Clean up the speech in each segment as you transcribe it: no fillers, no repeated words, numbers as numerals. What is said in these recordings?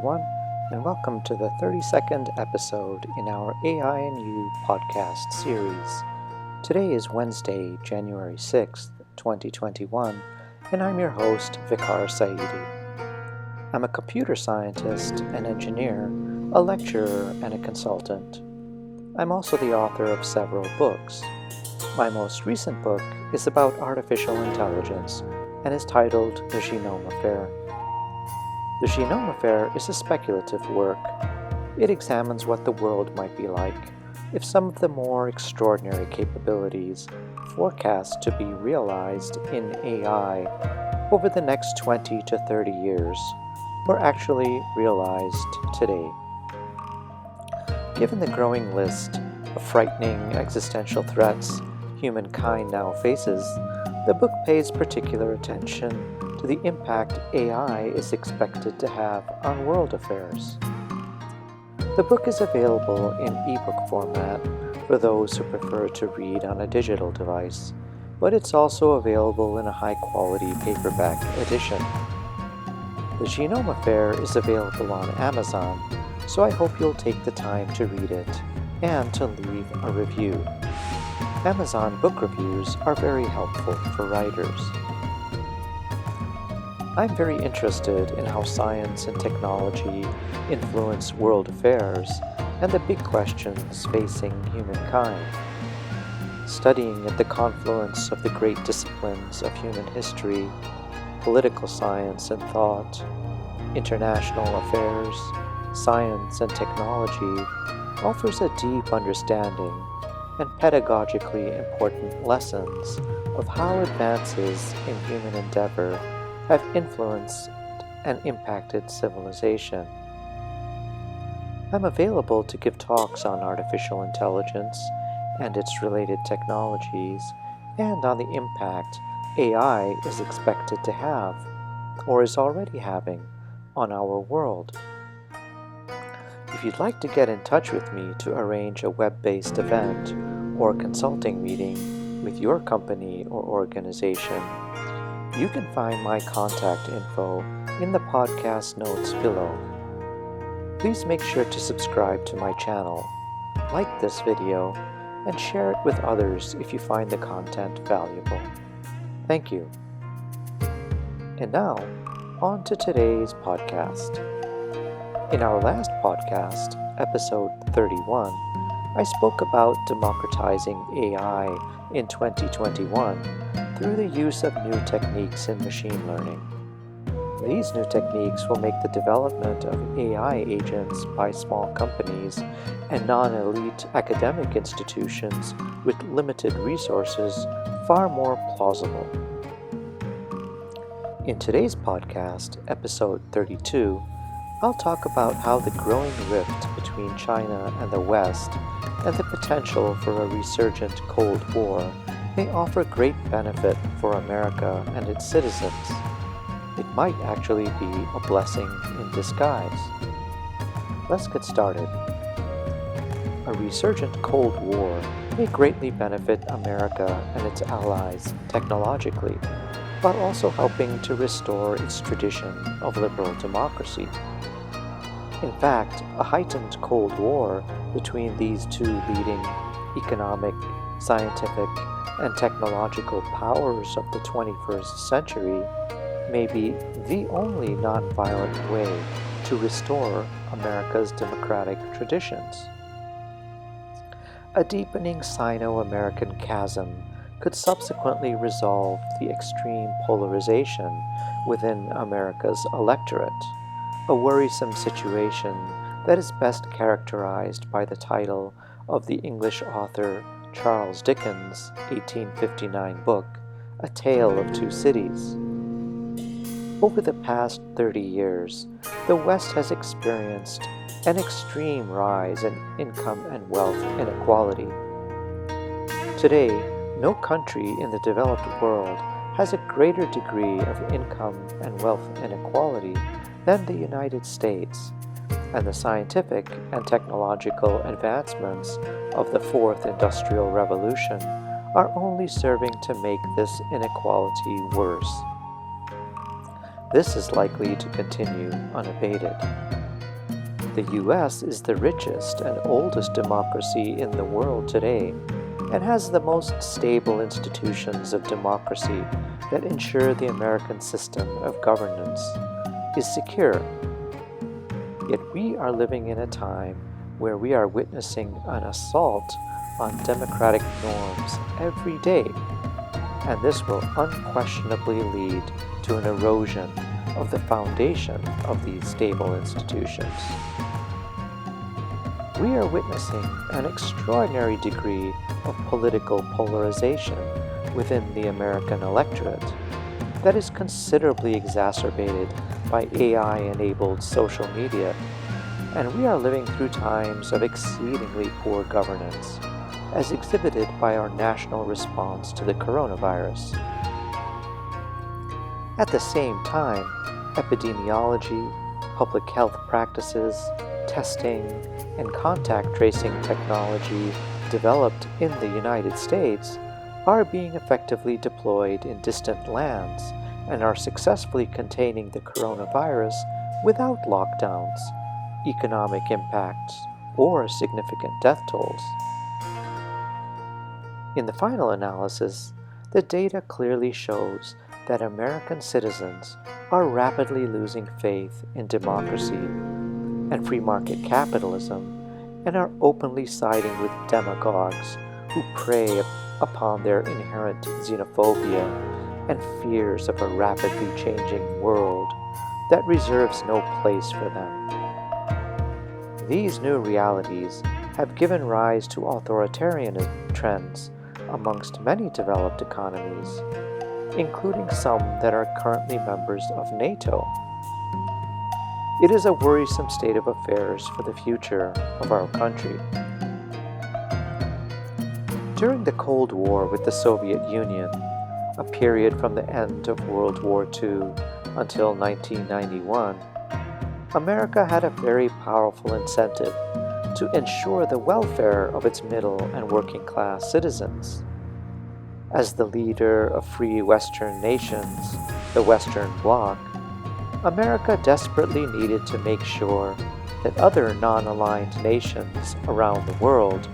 everyone, and welcome to the 32nd episode in our AI and You podcast series. Today is Wednesday, January 6th, 2021, and I'm your host, Vicar Saidi. I'm a computer scientist, an engineer, a lecturer, and a consultant. I'm also the author of several books. My most recent book is about artificial intelligence and is titled The Genome Affair. The Genome Affair is a speculative work. It examines what the world might be like if some of the more extraordinary capabilities forecast to be realized in AI over the next 20 to 30 years were actually realized today. Given the growing list of frightening existential threats humankind now faces, the book pays particular attention to the impact AI is expected to have on world affairs. The book is available in ebook format for those who prefer to read on a digital device, but it's also available in a high-quality paperback edition. The Genome Affair is available on Amazon, so I hope you'll take the time to read it and to leave a review. Amazon book reviews are very helpful for writers. I'm very interested in how science and technology influence world affairs and the big questions facing humankind. Studying at the confluence of the great disciplines of human history, political science and thought, international affairs, science and technology offers a deep understanding and pedagogically important lessons of how advances in human endeavor have influenced and impacted civilization. I'm available to give talks on artificial intelligence and its related technologies and on the impact AI is expected to have, or is already having, on our world. If you'd like to get in touch with me to arrange a web-based event or consulting meeting with your company or organization, you can find my contact info in the podcast notes below. Please make sure to subscribe to my channel, like this video, and share it with others if you find the content valuable. Thank you. And now, on to today's podcast. In our last podcast, episode 31, I spoke about democratizing AI in 2021 through the use of new techniques in machine learning. These new techniques will make the development of AI agents by small companies and non-elite academic institutions with limited resources far more plausible. In today's podcast, episode 32, I'll talk about how the growing rift between China and the West and the potential for a resurgent Cold War may offer great benefit for America and its citizens. It might actually be a blessing in disguise. Let's get started. A resurgent Cold War may greatly benefit America and its allies technologically, while also helping to restore its tradition of liberal democracy. In fact, a heightened Cold War between these two leading economic, scientific, and technological powers of the 21st century may be the only nonviolent way to restore America's democratic traditions. A deepening Sino-American chasm could subsequently resolve the extreme polarization within America's electorate, a worrisome situation that is best characterized by the title of the English author Charles Dickens' 1859 book, A Tale of Two Cities. Over the past 30 years, the West has experienced an extreme rise in income and wealth inequality. Today, no country in the developed world has a greater degree of income and wealth inequality than the United States, and the scientific and technological advancements of the Fourth Industrial Revolution are only serving to make this inequality worse. This is likely to continue unabated. The US is the richest and oldest democracy in the world today and has the most stable institutions of democracy that ensure the American system of governance is secure. Yet we are living in a time where we are witnessing an assault on democratic norms every day, and this will unquestionably lead to an erosion of the foundation of these stable institutions. We are witnessing an extraordinary degree of political polarization within the American electorate that is considerably exacerbated by AI-enabled social media, and we are living through times of exceedingly poor governance, as exhibited by our national response to the coronavirus. At the same time, epidemiology, public health practices, testing, and contact tracing technology developed in the United States are being effectively deployed in distant lands and are successfully containing the coronavirus without lockdowns, economic impacts, or significant death tolls. In the final analysis, the data clearly shows that American citizens are rapidly losing faith in democracy and free market capitalism and are openly siding with demagogues who prey upon their inherent xenophobia and fears of a rapidly changing world that reserves no place for them. These new realities have given rise to authoritarian trends amongst many developed economies, including some that are currently members of NATO. It is a worrisome state of affairs for the future of our country. During the Cold War with the Soviet Union, a period from the end of World War II until 1991, America had a very powerful incentive to ensure the welfare of its middle and working class citizens. As the leader of free Western nations, the Western Bloc, America desperately needed to make sure that other non-aligned nations around the world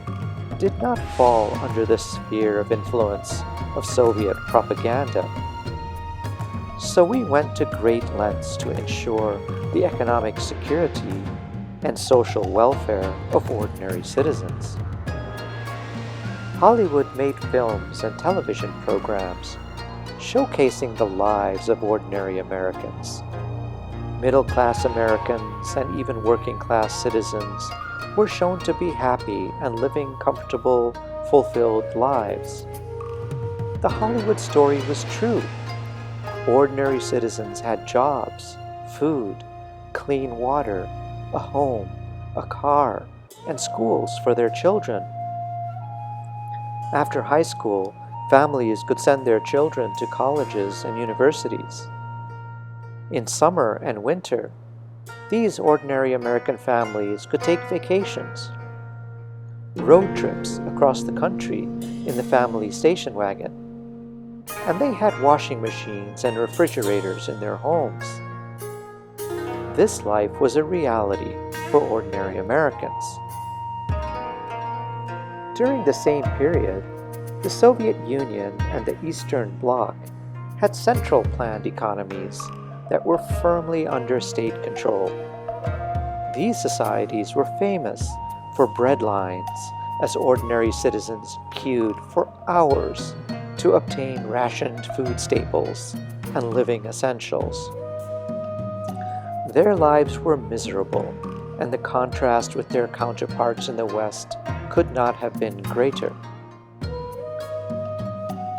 did not fall under the sphere of influence of Soviet propaganda. So we went to great lengths to ensure the economic security and social welfare of ordinary citizens. Hollywood made films and television programs showcasing the lives of ordinary Americans. Middle-class Americans and even working-class citizens were shown to be happy and living comfortable, fulfilled lives. The Hollywood story was true. Ordinary citizens had jobs, food, clean water, a home, a car, and schools for their children. After high school, families could send their children to colleges and universities. In summer and winter, these ordinary American families could take vacations, road trips across the country in the family station wagon, and they had washing machines and refrigerators in their homes. This life was a reality for ordinary Americans. During the same period, the Soviet Union and the Eastern Bloc had central planned economies that were firmly under state control. These societies were famous for bread lines, as ordinary citizens queued for hours to obtain rationed food staples and living essentials. Their lives were miserable, and the contrast with their counterparts in the West could not have been greater.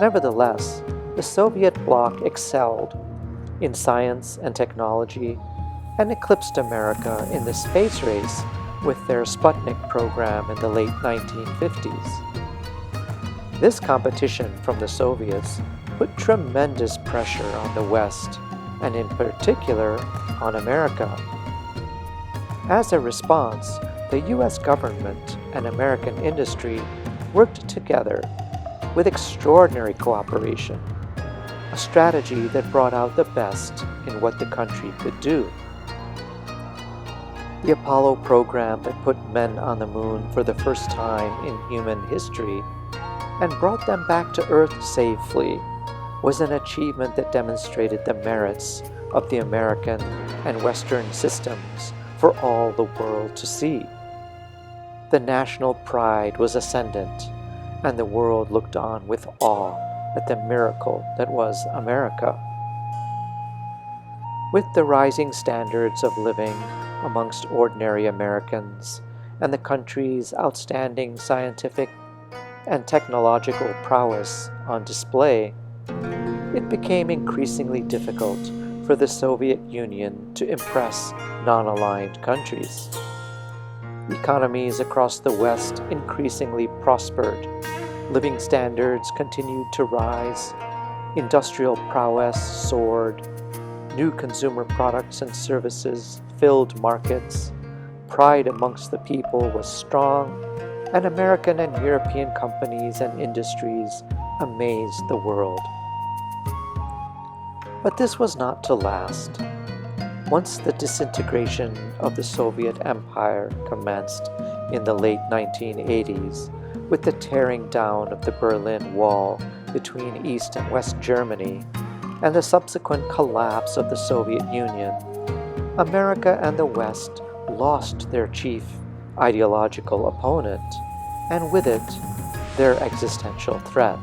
Nevertheless, the Soviet bloc excelled in science and technology and eclipsed America in the space race with their Sputnik program in the late 1950s. This competition from the Soviets put tremendous pressure on the West, and in particular on America. As a response, the U.S. government and American industry worked together with extraordinary cooperation, a strategy that brought out the best in what the country could do. The Apollo program that put men on the moon for the first time in human history and brought them back to Earth safely was an achievement that demonstrated the merits of the American and Western systems for all the world to see. The national pride was ascendant, and the world looked on with awe at the miracle that was America. With the rising standards of living amongst ordinary Americans and the country's outstanding scientific and technological prowess on display, it became increasingly difficult for the Soviet Union to impress non-aligned countries. Economies across the West increasingly prospered, living standards continued to rise, industrial prowess soared, new consumer products and services filled markets, pride amongst the people was strong, and American and European companies and industries amazed the world. But this was not to last. Once the disintegration of the Soviet Empire commenced in the late 1980s, with the tearing down of the Berlin Wall between East and West Germany, and the subsequent collapse of the Soviet Union, America and the West lost their chief ideological opponent, and with it, their existential threat.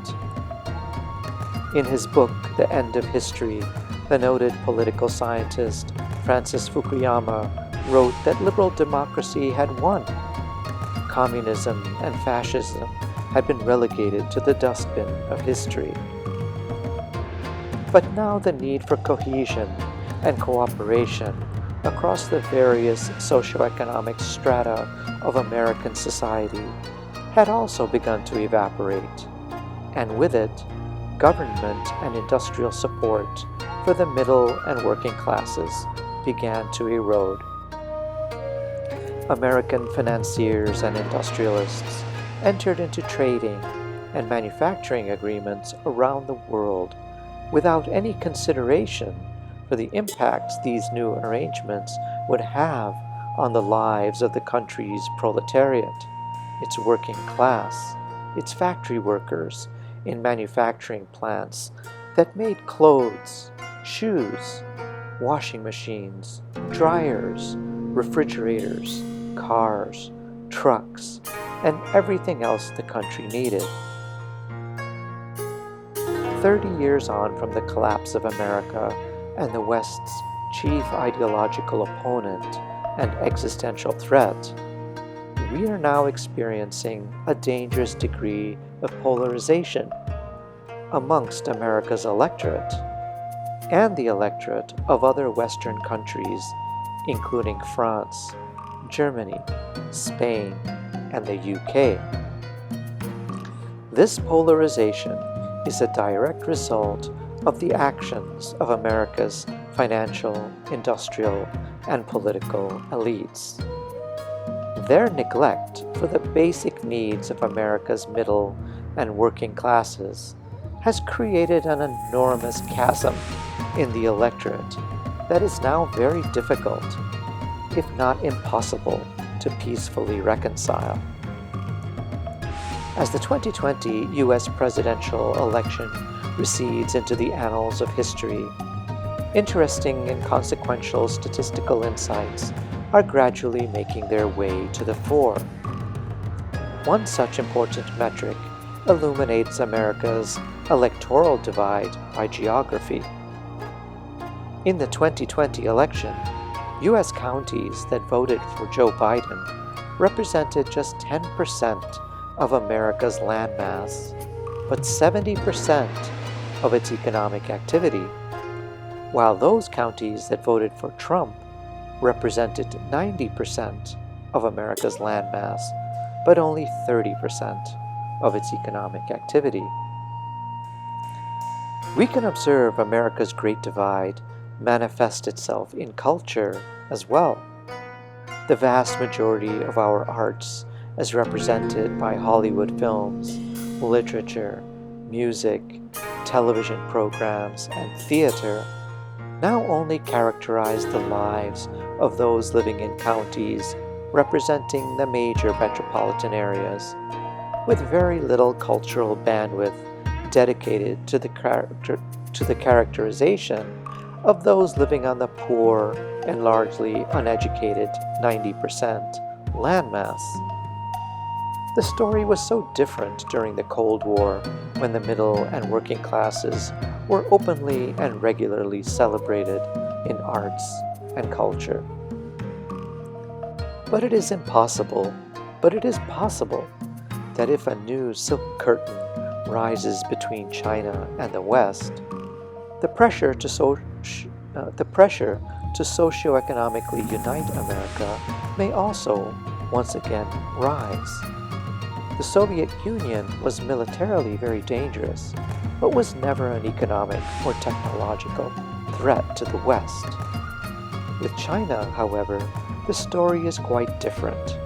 In his book, The End of History, the noted political scientist Francis Fukuyama wrote that liberal democracy had won. Communism and fascism had been relegated to the dustbin of history. But now the need for cohesion and cooperation across the various socioeconomic strata of American society had also begun to evaporate, and with it, government and industrial support for the middle and working classes began to erode. American financiers and industrialists entered into trading and manufacturing agreements around the world without any consideration for the impacts these new arrangements would have on the lives of the country's proletariat, its working class, its factory workers in manufacturing plants that made clothes, shoes, washing machines, dryers, refrigerators, cars, trucks, and everything else the country needed. 30 years on from the collapse of America and the West's chief ideological opponent and existential threat, we are now experiencing a dangerous degree of polarization amongst America's electorate and the electorate of other Western countries, including France, Germany, Spain, and the UK. This polarization is a direct result of the actions of America's financial, industrial, and political elites. Their neglect for the basic needs of America's middle and working classes has created an enormous chasm in the electorate that is now very difficult, if not impossible, to peacefully reconcile. As the 2020 U.S. presidential election recedes into the annals of history, interesting and consequential statistical insights are gradually making their way to the fore. One such important metric illuminates America's electoral divide by geography. In the 2020 election, U.S. counties that voted for Joe Biden represented just 10% of America's landmass, but 70% of its economic activity, while those counties that voted for Trump represented 90% of America's landmass, but only 30% of its economic activity. We can observe America's Great Divide manifest itself in culture as well. The vast majority of our arts, as represented by Hollywood films, literature, music, television programs, and theater, now only characterize the lives of those living in counties representing the major metropolitan areas, with very little cultural bandwidth dedicated to the characterization of those living on the poor and largely uneducated 90% landmass. The story was so different during the Cold War, when the middle and working classes were openly and regularly celebrated in arts and culture. But it is possible that if a new silk curtain rises between China and the West, the pressure to socioeconomically unite America may also once again rise. The Soviet Union was militarily very dangerous, but was never an economic or technological threat to the West. With China, however, the story is quite different.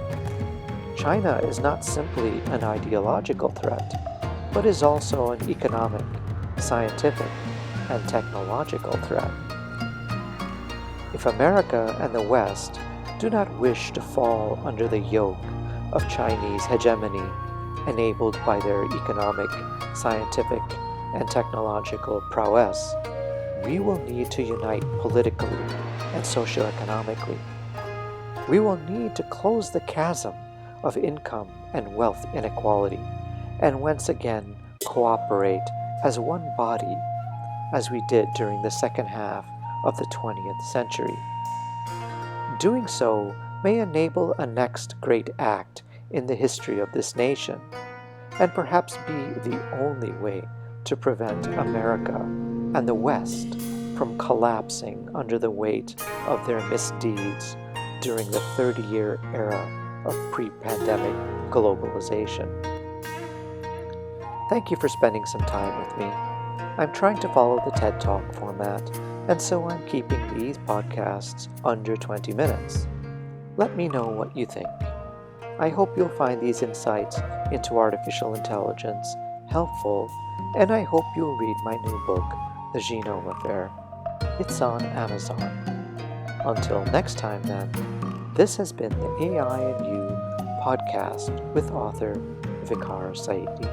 China is not simply an ideological threat, but is also an economic, scientific, and technological threat. If America and the West do not wish to fall under the yoke of Chinese hegemony enabled by their economic, scientific, and technological prowess, we will need to unite politically and socioeconomically. We will need to close the chasm of income and wealth inequality, and once again cooperate as one body, as we did during the second half of the 20th century. Doing so may enable a next great act in the history of this nation, and perhaps be the only way to prevent America and the West from collapsing under the weight of their misdeeds during the 30-year era of pre-pandemic globalization. Thank you for spending some time with me. I'm trying to follow the TED Talk format, and so I'm keeping these podcasts under 20 minutes. Let me know what you think. I hope you'll find these insights into artificial intelligence helpful, and I hope you'll read my new book, The Genome Affair. It's on Amazon. Until next time then, this has been the AI and You podcast with author Vicar Saidi.